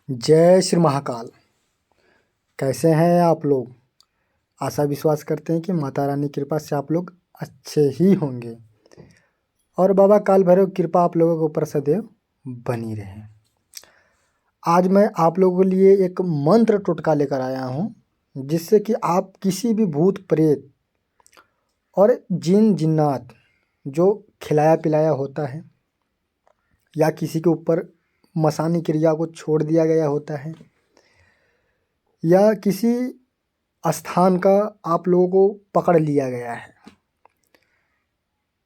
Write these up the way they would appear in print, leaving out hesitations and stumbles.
जय श्री महाकाल। कैसे हैं आप लोग? आशा विश्वास करते हैं कि माता रानी की कृपा से आप लोग अच्छे ही होंगे और बाबा काल भैरव की कृपा आप लोगों के ऊपर सदैव बनी रहे। आज मैं आप लोगों के लिए एक मंत्र टोटका लेकर आया हूँ, जिससे कि आप किसी भी भूत प्रेत और जिन जिन्नात जो खिलाया पिलाया होता है या किसी के ऊपर मसानी क्रिया को छोड़ दिया गया होता है या किसी स्थान का आप लोगों को पकड़ लिया गया है,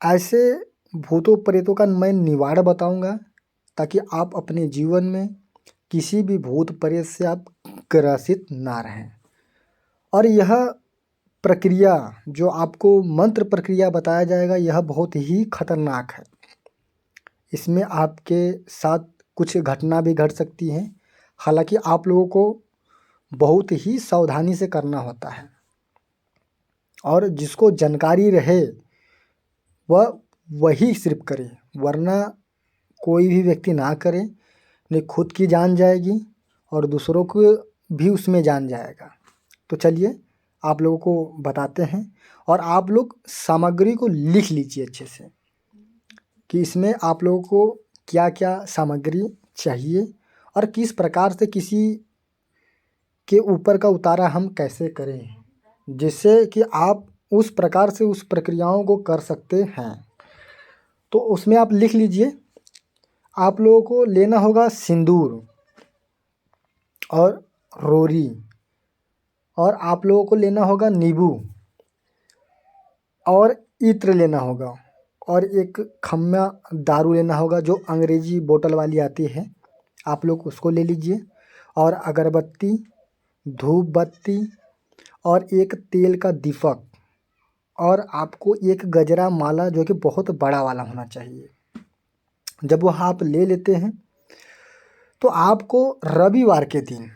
ऐसे भूतों प्रेतों का मैं निवारण बताऊंगा, ताकि आप अपने जीवन में किसी भी भूत प्रेत से आप ग्रसित ना रहें। और यह प्रक्रिया जो आपको मंत्र प्रक्रिया बताया जाएगा, यह बहुत ही खतरनाक है। इसमें आपके साथ कुछ घटना भी घट सकती है। हालांकि आप लोगों को बहुत ही सावधानी से करना होता है और जिसको जानकारी रहे वह वही सिर्फ करे, वरना कोई भी व्यक्ति ना करे, नहीं खुद की जान जाएगी और दूसरों को भी उसमें जान जाएगा। तो चलिए आप लोगों को बताते हैं, और आप लोग सामग्री को लिख लीजिए अच्छे से कि इसमें आप लोगों को क्या क्या सामग्री चाहिए और किस प्रकार से किसी के ऊपर का उतारा हम कैसे करें, जिससे कि आप उस प्रकार से उस प्रक्रियाओं को कर सकते हैं। तो उसमें आप लिख लीजिए। आप लोगों को लेना होगा सिंदूर और रोरी, और आप लोगों को लेना होगा नींबू और इत्र लेना होगा, और एक खम्मा दारू लेना होगा जो अंग्रेजी बोतल वाली आती है, आप लोग उसको ले लीजिए। और अगरबत्ती, धूप बत्ती और एक तेल का दीपक, और आपको एक गजरा माला जो कि बहुत बड़ा वाला होना चाहिए। जब वह आप ले लेते हैं तो आपको रविवार के दिन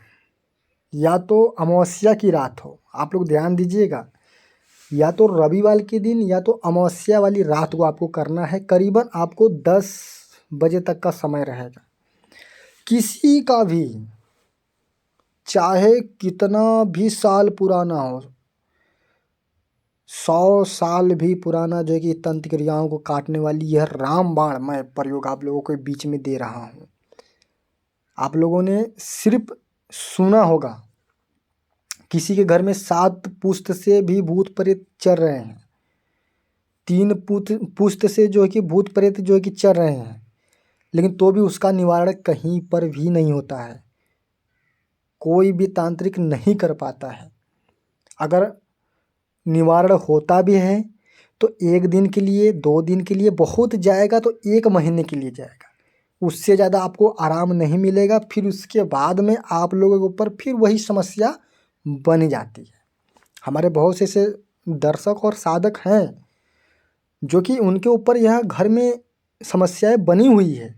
या तो अमावस्या की रात हो, आप लोग ध्यान दीजिएगा, या तो रविवार के दिन या तो अमावस्या वाली रात को आपको करना है। करीबन आपको 10 बजे तक का समय रहेगा। किसी का भी चाहे कितना भी साल पुराना हो, 100 साल भी पुराना, जो है कि तंत्र क्रियाओं को काटने वाली यह रामबाण मैं प्रयोग आप लोगों के बीच में दे रहा हूँ। आप लोगों ने सिर्फ सुना होगा, किसी के घर में 7 पुश्त से भी भूत प्रेत चल रहे हैं, 3 पुश्त से जो है कि भूत प्रेत जो है कि चल रहे हैं, लेकिन तो भी उसका निवारण कहीं पर भी नहीं होता है। कोई भी तांत्रिक नहीं कर पाता है। अगर निवारण होता भी है तो 1 दिन के लिए, 2 दिन के लिए, बहुत जाएगा तो 1 महीने के लिए जाएगा। उससे ज़्यादा आपको आराम नहीं मिलेगा। फिर उसके बाद में आप लोगों के ऊपर फिर वही समस्या बन जाती है। हमारे बहुत से ऐसे दर्शक और साधक हैं जो कि उनके ऊपर यह घर में समस्याएं बनी हुई है,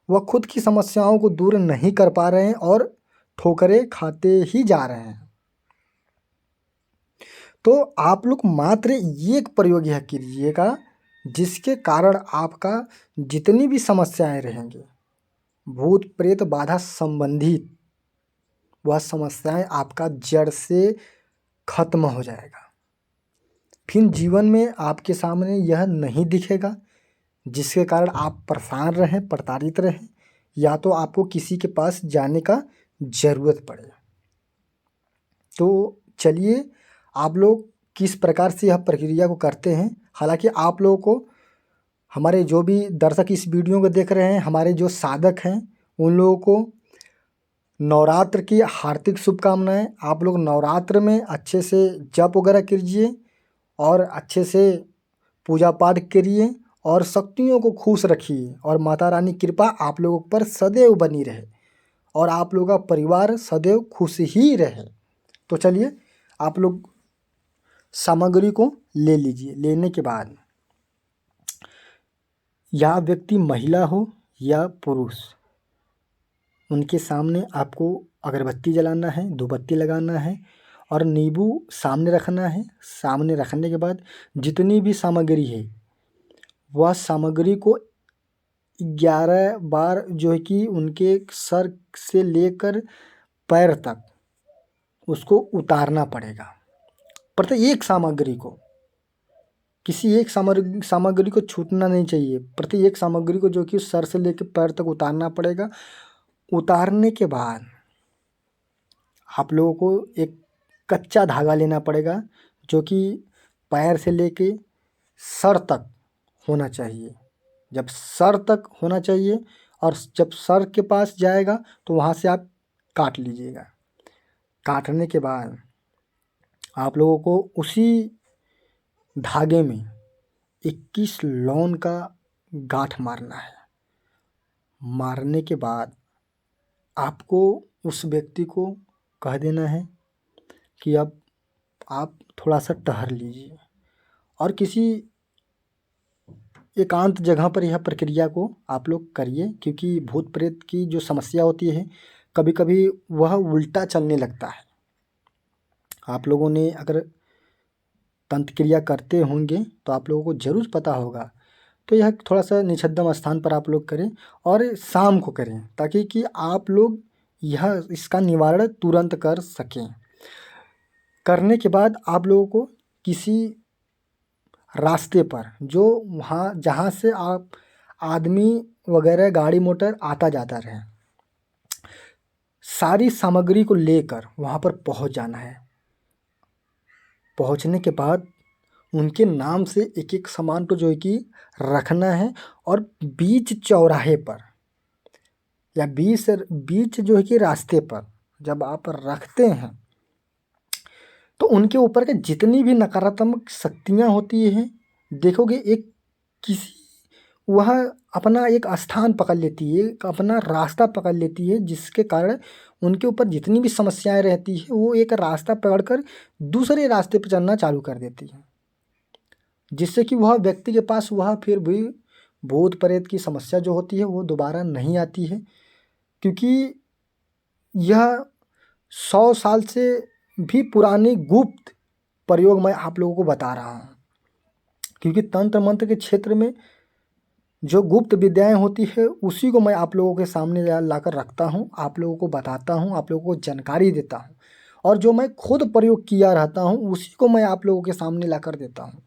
वह खुद की समस्याओं को दूर नहीं कर पा रहे हैं और ठोकरें खाते ही जा रहे हैं। तो आप लोग मात्र एक प्रयोग यह कीजिएगा, जिसके कारण आपका जितनी भी समस्याएं रहेंगी भूत प्रेत बाधा संबंधित, वह समस्याएं आपका जड़ से खत्म हो जाएगा। फिर जीवन में आपके सामने यह नहीं दिखेगा, जिसके कारण आप परेशान रहें, प्रताड़ित रहें, या तो आपको किसी के पास जाने का ज़रूरत पड़े। तो चलिए आप लोग किस प्रकार से यह प्रक्रिया को करते हैं। हालांकि आप लोगों को, हमारे जो भी दर्शक इस वीडियो को देख रहे हैं, हमारे जो साधक हैं, उन लोगों को नवरात्र की हार्दिक शुभकामनाएं। आप लोग नवरात्र में अच्छे से जप वगैरह कीजिए और अच्छे से पूजा पाठ करिए और शक्तियों को खुश रखिए, और माता रानी की कृपा आप लोगों पर सदैव बनी रहे और आप लोगों का परिवार सदैव खुश ही रहे। तो चलिए आप लोग सामग्री को ले लीजिए। लेने के बाद यह व्यक्ति महिला हो या पुरुष, उनके सामने आपको अगरबत्ती जलाना है, धूपबत्ती लगाना है और नींबू सामने रखना है। सामने रखने के बाद जितनी भी सामग्री है, वह सामग्री को 11 बार जो है कि उनके सर से लेकर पैर तक उसको उतारना पड़ेगा। प्रत्येक सामग्री को, किसी एक सामग्री को छूटना नहीं चाहिए। प्रत्येक सामग्री को जो कि सर से लेकर पैर तक उतारना पड़ेगा। उतारने के बाद आप लोगों को एक कच्चा धागा लेना पड़ेगा जो कि पैर से लेके सर तक होना चाहिए। जब सर तक होना चाहिए और जब सर के पास जाएगा तो वहाँ से आप काट लीजिएगा। काटने के बाद आप लोगों को उसी धागे में 21 लौन का गांठ मारना है। मारने के बाद आपको उस व्यक्ति को कह देना है कि अब आप थोड़ा सा टहल लीजिए और किसी एकांत जगह पर यह प्रक्रिया को आप लोग करिए, क्योंकि भूत प्रेत की जो समस्या होती है कभी कभी वह उल्टा चलने लगता है। आप लोगों ने अगर तंत्र क्रिया करते होंगे तो आप लोगों को ज़रूर पता होगा। तो यह थोड़ा सा निछद्म स्थान पर आप लोग करें और शाम को करें, ताकि कि आप लोग यह इसका निवारण तुरंत कर सकें। करने के बाद आप लोगों को किसी रास्ते पर, जो वहाँ जहाँ से आप आदमी वगैरह गाड़ी मोटर आता जाता रहे, सारी सामग्री को लेकर वहाँ पर पहुँच जाना है। पहुँचने के बाद उनके नाम से एक एक सामान को जो है कि रखना है और बीच चौराहे पर या बीच जो है कि रास्ते पर जब आप रखते हैं तो उनके ऊपर के जितनी भी नकारात्मक शक्तियाँ होती हैं, देखोगे एक किसी वह अपना एक स्थान पकड़ लेती है, एक अपना रास्ता पकड़ लेती है, जिसके कारण उनके ऊपर जितनी भी समस्याएं रहती है वो एक रास्ता पकड़कर दूसरे रास्ते पर चलना चालू कर देती है, जिससे कि वह व्यक्ति के पास वह फिर भी भूत प्रेत की समस्या जो होती है वो दोबारा नहीं आती है। क्योंकि यह 100 साल से भी पुराने गुप्त प्रयोग मैं आप लोगों को बता रहा हूँ। क्योंकि तंत्र मंत्र के क्षेत्र में जो गुप्त विद्याएं होती है उसी को मैं आप लोगों के सामने लाकर रखता हूँ, आप लोगों को बताता हूँ, आप लोगों को जानकारी देता हूँ, और जो मैं खुद प्रयोग किया रहता हूँ उसी को मैं आप लोगों के सामने लाकर देता हूँ।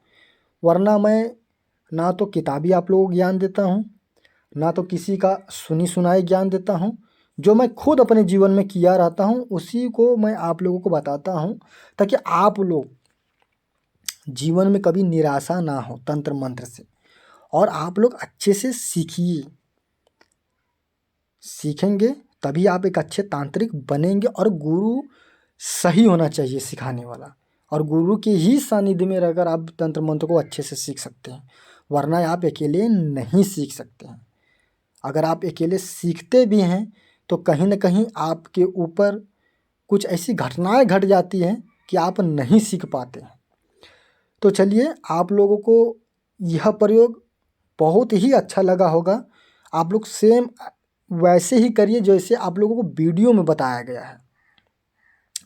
वरना मैं ना तो किताबी आप लोगों को ज्ञान देता हूँ, ना तो किसी का सुनी सुनाई ज्ञान देता हूँ। जो मैं खुद अपने जीवन में किया रहता हूँ उसी को मैं आप लोगों को बताता हूँ, ताकि आप लोग जीवन में कभी निराशा ना हो तंत्र मंत्र से, और आप लोग अच्छे से सीखिए। सीखेंगे तभी आप एक अच्छे तांत्रिक बनेंगे। और गुरु सही होना चाहिए सिखाने वाला, और गुरु के ही सानिध्य में रहकर आप तंत्र मंत्र को अच्छे से सीख सकते हैं, वरना आप अकेले नहीं सीख सकते हैं। अगर आप अकेले सीखते भी हैं तो कहीं ना कहीं आपके ऊपर कुछ ऐसी घटनाएं घट जाती हैं कि आप नहीं सीख पाते हैं। तो चलिए, आप लोगों को यह प्रयोग बहुत ही अच्छा लगा होगा। आप लोग सेम वैसे ही करिए जैसे आप लोगों को वीडियो में बताया गया है।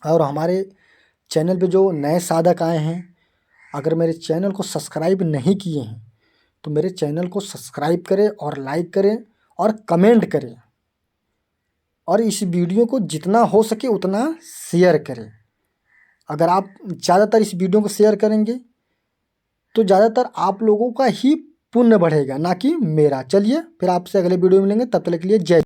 और हमारे चैनल पे जो नए साधक आए हैं, अगर मेरे चैनल को सब्सक्राइब नहीं किए हैं तो मेरे चैनल को सब्सक्राइब करें और लाइक करें और कमेंट करें, और इस वीडियो को जितना हो सके उतना शेयर करें। अगर आप ज़्यादातर इस वीडियो को शेयर करेंगे तो ज़्यादातर आप लोगों का ही पुण्य बढ़ेगा, ना कि मेरा। चलिए फिर आपसे अगले वीडियो में मिलेंगे, तब तक के लिए जय।